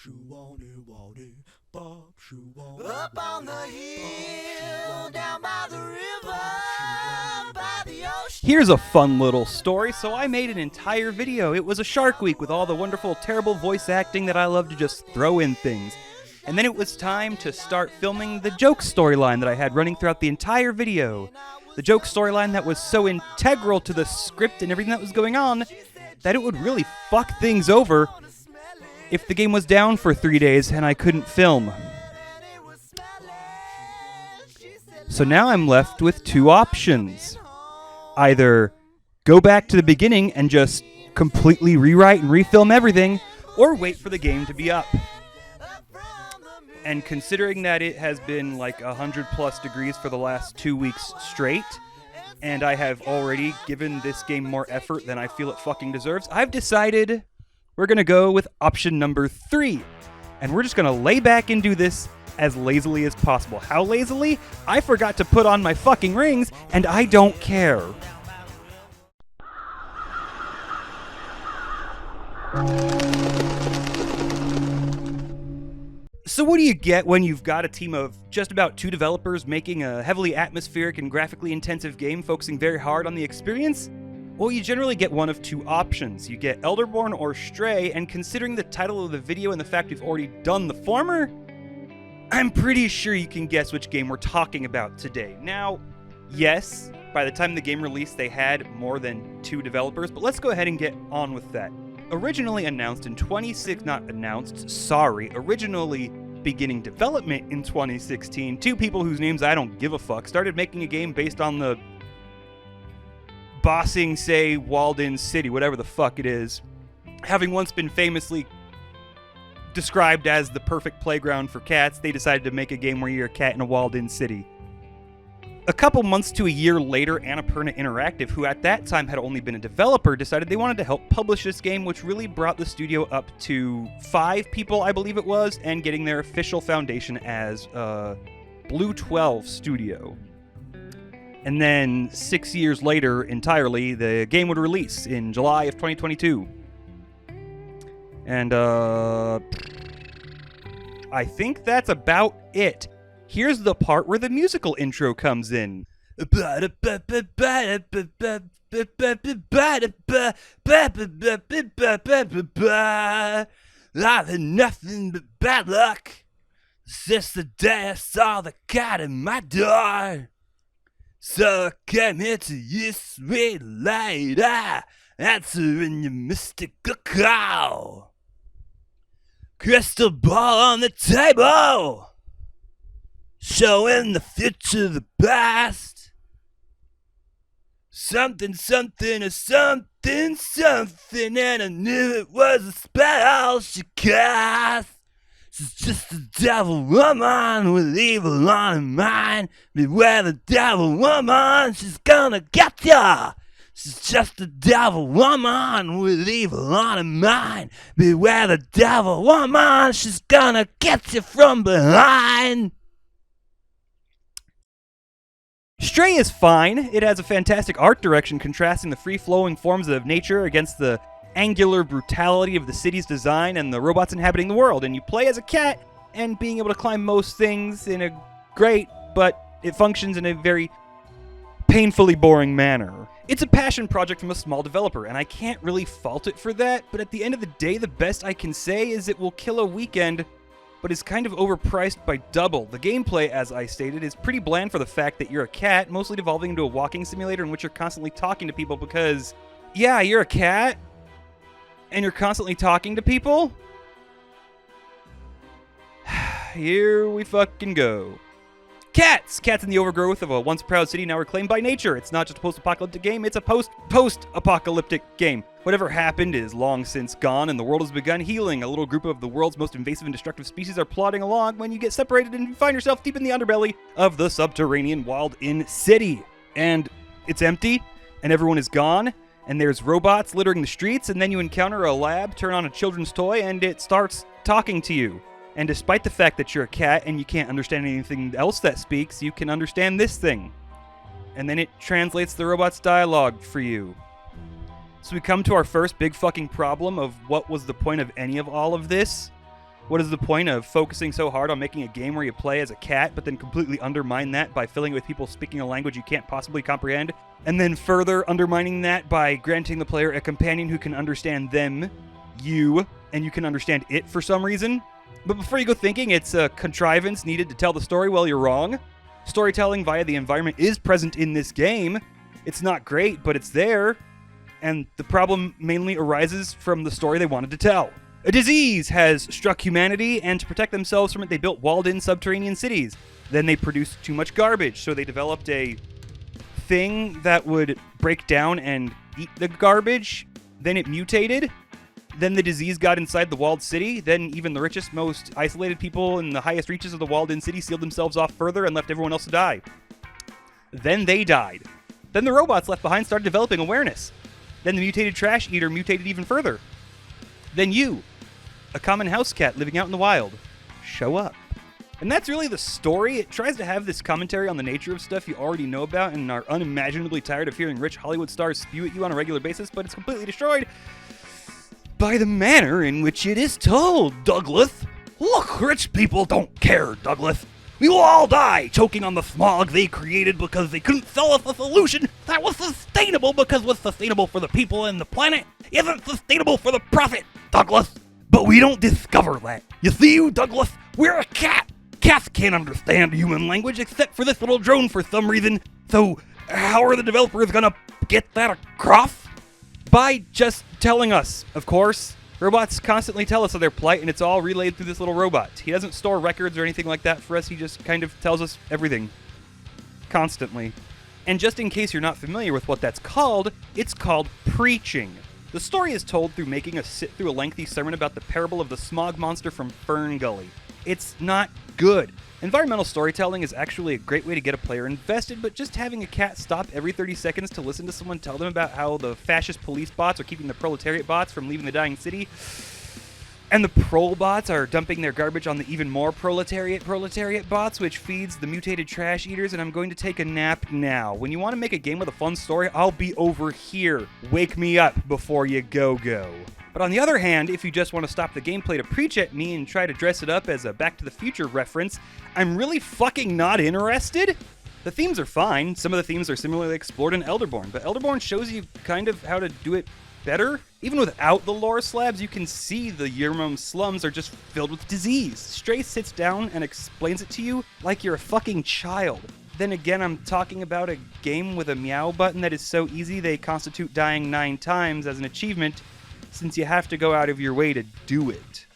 Up on the hill, down by the river, by the ocean. Here's a fun little story. So I made an entire video. It was a Shark Week with all the wonderful, terrible voice acting that I love to just throw in things. And then it was time to start filming the joke storyline that I had running throughout the entire video. The joke storyline that was so integral to the script and everything that was going on that it would really fuck things over if the game was down for 3 days and I couldn't film. So now I'm left with two options. Either go back to the beginning and just completely rewrite and refilm everything, or wait for the game to be up. And considering that it has been like 100+ degrees for the last 2 weeks straight, and I have already given this game more effort than I feel it fucking deserves, I've decided we're going to go with option number 3. And we're just going to lay back and do this as lazily as possible. How lazily? I forgot to put on my fucking rings, and I don't care. So what do you get when you've got a team of just about 2 developers making a heavily atmospheric and graphically intensive game focusing very hard on the experience? Well, you generally get one of 2 options. You get Elderborn or Stray, and considering the title of the video and the fact we've already done the former, I'm pretty sure you can guess which game we're talking about today. Now, yes, by the time the game released they had more than 2 developers, but let's go ahead and get on with that. Originally announced in originally beginning development in 2016, 2 people whose names I don't give a fuck started making a game based on the Bossing, say, Walden City, whatever the fuck it is, having once been famously described as the perfect playground for cats. They decided to make a game where you're a cat in a walled-in city. A couple months to a year later, Annapurna Interactive, who at that time had only been a developer, decided they wanted to help publish this game, which really brought the studio up to 5 people, I believe it was, and getting their official foundation as BlueTwelve Studio. And then 6 years later, entirely, the game would release in July of 2022. And, I think that's about it. Here's the part where the musical intro comes in. I've had nothing but bad luck since the day I saw the cat in my door. So I came here to you, sweet lady, answering your mystical call. Crystal ball on the table, showing the future, the past. Something, something, or something, something, and I knew it was a spell she cast. She's just a devil woman with evil on her mind. Beware the devil woman, she's gonna get ya. She's just a devil woman with evil on her mind. Beware the devil woman, she's gonna get you from behind. Stray is fine. It has a fantastic art direction contrasting the free-flowing forms of nature against the angular brutality of the city's design and the robots inhabiting the world. And you play as a cat, and being able to climb most things in a great, but it functions in a very painfully boring manner. It's a passion project from a small developer, and I can't really fault it for that, but at the end of the day, the best I can say is it will kill a weekend, but is kind of overpriced by double. The gameplay, as I stated, is pretty bland for the fact that you're a cat, mostly devolving into a walking simulator in which you're constantly talking to people because, yeah, you're a cat, and you're constantly talking to people? Here we fucking go. Cats! Cats in the overgrowth of a once proud city now reclaimed by nature. It's not just a post-apocalyptic game, it's a post-apocalyptic game. Whatever happened is long since gone, and the world has begun healing. A little group of the world's most invasive and destructive species are plodding along when you get separated and find yourself deep in the underbelly of the subterranean walled-in city. And it's empty, and everyone is gone, and there's robots littering the streets, and then you encounter a lab, turn on a children's toy, and it starts talking to you. And despite the fact that you're a cat and you can't understand anything else that speaks, you can understand this thing. And then it translates the robot's dialogue for you. So we come to our first big fucking problem of what was the point of any of all of this. What is the point of focusing so hard on making a game where you play as a cat, but then completely undermine that by filling it with people speaking a language you can't possibly comprehend? And then further undermining that by granting the player a companion who can understand them, you, and you can understand it for some reason? But before you go thinking it's a contrivance needed to tell the story, well, you're wrong. Storytelling via the environment is present in this game. It's not great, but it's there. And the problem mainly arises from the story they wanted to tell. A disease has struck humanity, and to protect themselves from it, they built walled-in subterranean cities. Then they produced too much garbage, so they developed a thing that would break down and eat the garbage. Then it mutated. Then the disease got inside the walled city. Then even the richest, most isolated people in the highest reaches of the walled-in city sealed themselves off further and left everyone else to die. Then they died. Then the robots left behind started developing awareness. Then the mutated trash eater mutated even further. Then you, a common house cat living out in the wild, show up. And that's really the story. It tries to have this commentary on the nature of stuff you already know about and are unimaginably tired of hearing rich Hollywood stars spew at you on a regular basis, but it's completely destroyed by the manner in which it is told, Douglas. Look, rich people don't care, Douglas. We will all die choking on the smog they created because they couldn't sell us a solution that was sustainable because what's sustainable for the people and the planet isn't sustainable for the profit, Douglas. But we don't discover that. You see, Douglas, we're a cat. Cats can't understand human language except for this little drone for some reason. So how are the developers gonna get that across? By just telling us, of course. Robots constantly tell us of their plight, and it's all relayed through this little robot. He doesn't store records or anything like that for us. He just kind of tells us everything. Constantly. And just in case you're not familiar with what that's called, it's called preaching. The story is told through making us sit through a lengthy sermon about the parable of the smog monster from Fern Gully. It's not good. Environmental storytelling is actually a great way to get a player invested, but just having a cat stop every 30 seconds to listen to someone tell them about how the fascist police bots are keeping the proletariat bots from leaving the dying city, and the prol bots are dumping their garbage on the even more proletariat bots, which feeds the mutated trash eaters, and I'm going to take a nap now. When you want to make a game with a fun story, I'll be over here. Wake me up before you go. But on the other hand, if you just want to stop the gameplay to preach at me and try to dress it up as a Back to the Future reference, I'm really fucking not interested. The themes are fine. Some of the themes are similarly explored in Elderborn, but Elderborn shows you kind of how to do it better. Even without the lore slabs, you can see the Yermum slums are just filled with disease. Stray sits down and explains it to you like you're a fucking child. Then again, I'm talking about a game with a meow button that is so easy they constitute dying 9 times as an achievement, since you have to go out of your way to do it.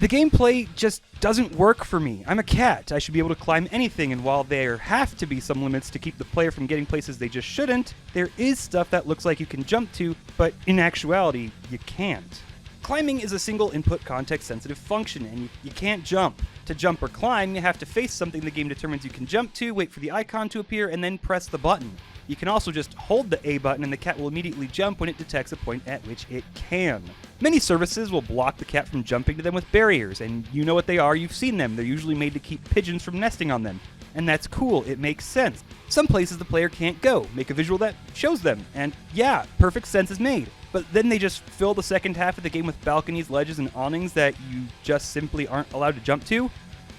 The gameplay just doesn't work for me. I'm a cat. I should be able to climb anything, and while there have to be some limits to keep the player from getting places they just shouldn't, there is stuff that looks like you can jump to, but in actuality, you can't. Climbing is a single input context-sensitive function, and you can't jump. To jump or climb, you have to face something the game determines you can jump to, wait for the icon to appear, and then press the button. You can also just hold the A button and the cat will immediately jump when it detects a point at which it can. Many services will block the cat from jumping to them with barriers, and you know what they are, you've seen them. They're usually made to keep pigeons from nesting on them. And that's cool, it makes sense. Some places the player can't go, make a visual that shows them, and yeah, perfect sense is made. But then they just fill the second half of the game with balconies, ledges, and awnings that you just simply aren't allowed to jump to,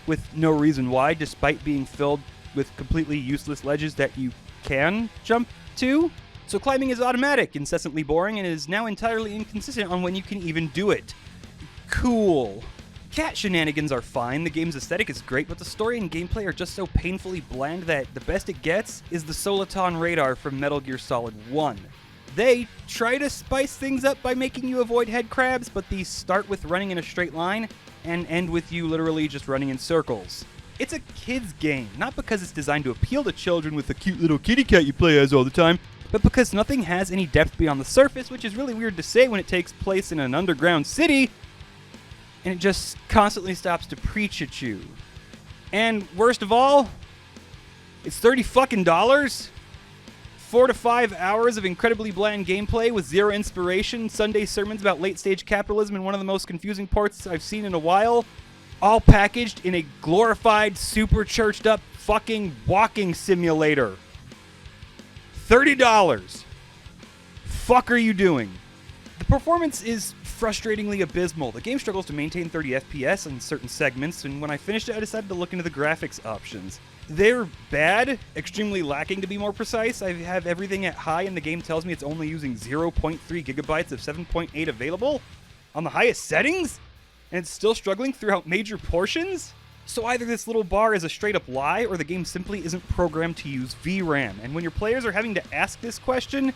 with no reason why, despite being filled with completely useless ledges that you can jump to. So climbing is automatic, incessantly boring, and is now entirely inconsistent on when you can even do it. Cool. Cat shenanigans are fine, the game's aesthetic is great, but the story and gameplay are just so painfully bland that the best it gets is the Soliton radar from Metal Gear Solid 1. They try to spice things up by making you avoid head crabs, but these start with running in a straight line and end with you literally just running in circles. It's a kid's game, not because it's designed to appeal to children with the cute little kitty cat you play as all the time, but because nothing has any depth beyond the surface, which is really weird to say when it takes place in an underground city, and it just constantly stops to preach at you. And worst of all, it's $30 4 to 5 hours of incredibly bland gameplay with zero inspiration, Sunday sermons about late-stage capitalism, and one of the most confusing ports I've seen in a while, all packaged in a glorified, super churched up fucking walking simulator. $30. Fuck are you doing? The performance is frustratingly abysmal. The game struggles to maintain 30 FPS in certain segments, and when I finished it, I decided to look into the graphics options. They're bad, extremely lacking to be more precise. I have everything at high, and the game tells me it's only using 0.3 gigabytes of 7.8 available on the highest settings, and it's still struggling throughout major portions? So either this little bar is a straight up lie, or the game simply isn't programmed to use VRAM, and when your players are having to ask this question,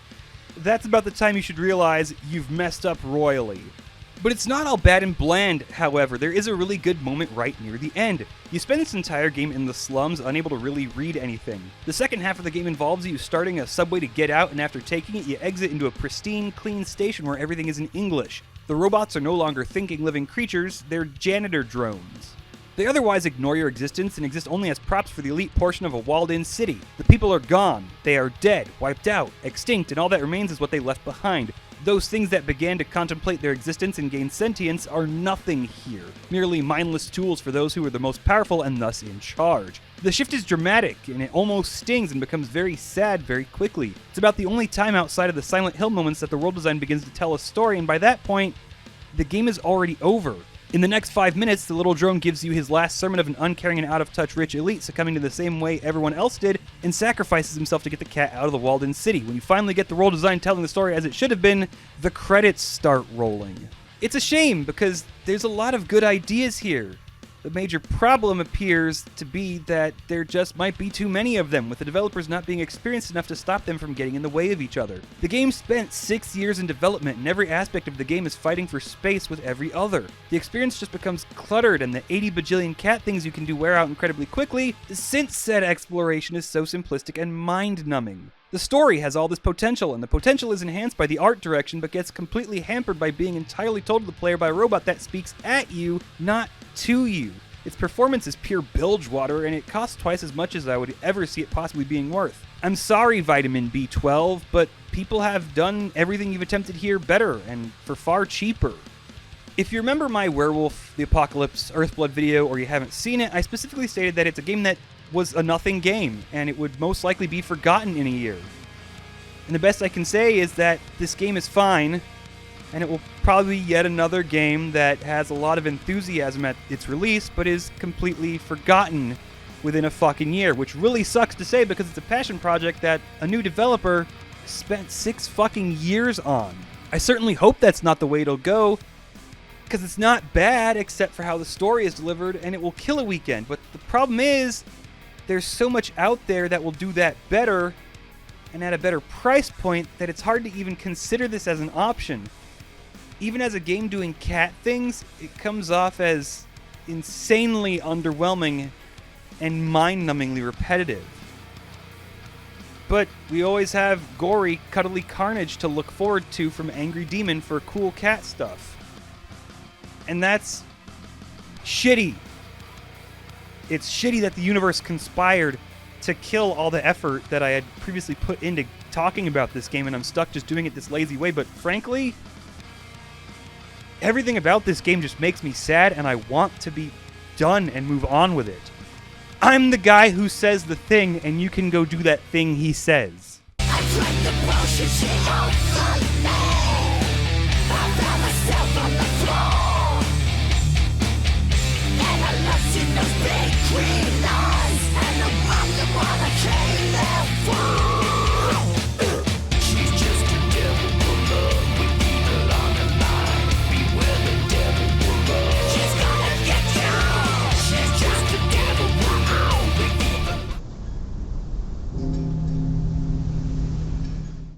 that's about the time you should realize you've messed up royally. But it's not all bad and bland, however. There is a really good moment right near the end. You spend this entire game in the slums, unable to really read anything. The second half of the game involves you starting a subway to get out, and after taking it, you exit into a pristine, clean station where everything is in English. The robots are no longer thinking living creatures, they're janitor drones. They otherwise ignore your existence and exist only as props for the elite portion of a walled-in city. The people are gone, they are dead, wiped out, extinct, and all that remains is what they left behind. Those things that began to contemplate their existence and gain sentience are nothing here, merely mindless tools for those who are the most powerful and thus in charge. The shift is dramatic, and it almost stings and becomes very sad very quickly. It's about the only time outside of the Silent Hill moments that the world design begins to tell a story, and by that point, the game is already over. In the next 5 minutes, the little drone gives you his last sermon of an uncaring and out-of-touch rich elite succumbing to the same way everyone else did and sacrifices himself to get the cat out of the walled-in city. When you finally get the world design telling the story as it should have been, the credits start rolling. It's a shame because there's a lot of good ideas here. The major problem appears to be that there just might be too many of them, with the developers not being experienced enough to stop them from getting in the way of each other. The game spent 6 years in development, and every aspect of the game is fighting for space with every other. The experience just becomes cluttered, and the 80 bajillion cat things you can do wear out incredibly quickly, since said exploration is so simplistic and mind-numbing. The story has all this potential, and the potential is enhanced by the art direction, but gets completely hampered by being entirely told to the player by a robot that speaks at you, not to you. Its performance is pure bilge water, and it costs twice as much as I would ever see it possibly being worth. I'm sorry, Vitamin B12, but people have done everything you've attempted here better, and for far cheaper. If you remember my Werewolf the Apocalypse Earthblood video, or you haven't seen it, I specifically stated that it's a game that was a nothing game, and it would most likely be forgotten in a year. And the best I can say is that this game is fine, and it will probably be yet another game that has a lot of enthusiasm at its release, but is completely forgotten within a fucking year, which really sucks to say because it's a passion project that a new developer spent 6 fucking years on. I certainly hope that's not the way it'll go, because it's not bad except for how the story is delivered, and it will kill a weekend. But the problem is, there's so much out there that will do that better and at a better price point that it's hard to even consider this as an option. Even as a game doing cat things, it comes off as insanely underwhelming and mind-numbingly repetitive. But we always have gory, cuddly carnage to look forward to from Angry Demon for cool cat stuff. And that's shitty. It's shitty that the universe conspired to kill all the effort that I had previously put into talking about this game, and I'm stuck just doing it this lazy way. But frankly, everything about this game just makes me sad, and I want to be done and move on with it. I'm the guy who says the thing, and you can go do that thing he says. I drank the potion,